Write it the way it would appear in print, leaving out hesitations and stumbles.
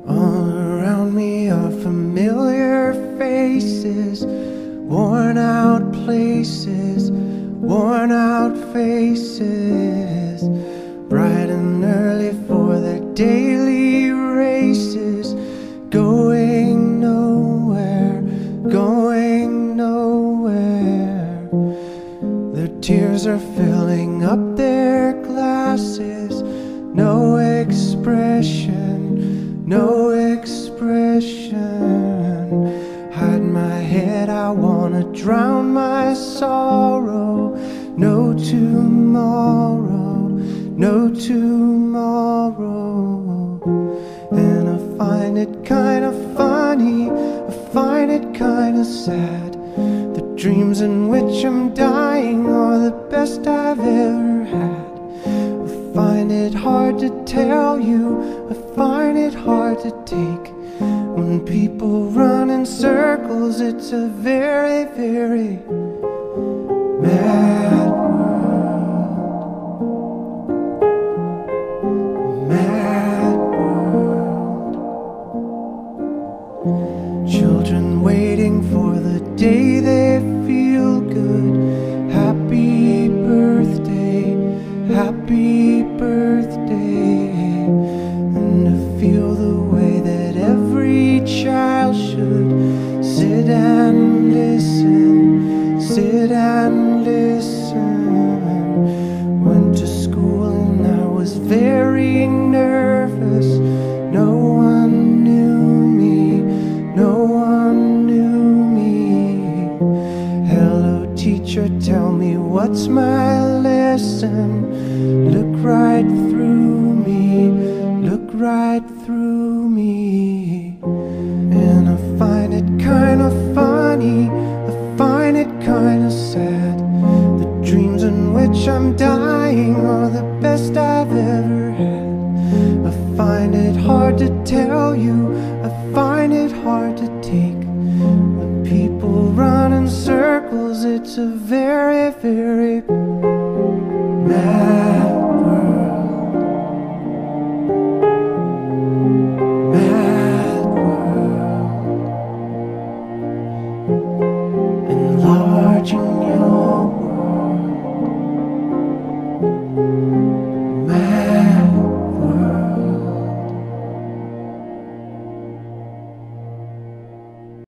All around me are familiar faces, worn out places, worn out faces, bright and early for their daily races, going nowhere, going nowhere. Their tears are filling up their glasses, no expression, no expression. Hide my head, I wanna drown my sorrow. No tomorrow, no tomorrow. And I find it kinda funny, I find it kinda sad. The dreams in which I'm dying are the best I've ever had. I find it hard to tell you, I find it hard to take. When people run in circles, it's a very, very mad world. Mad world. Children waiting for the day they feel good. Happy birthday, happy birthday. And to feel the way that every child should sit and listen, sit and listen. Went to school and I was very nervous. No one knew me, no one knew me. Hello teacher, tell me what's my lesson. Look right through me, look right through me. And I find it kinda funny, I find it kinda sad. The dreams in which I'm dying are the best I've ever had. I find it hard to tell you, I find it hard to take. When people run in circles, it's a very, very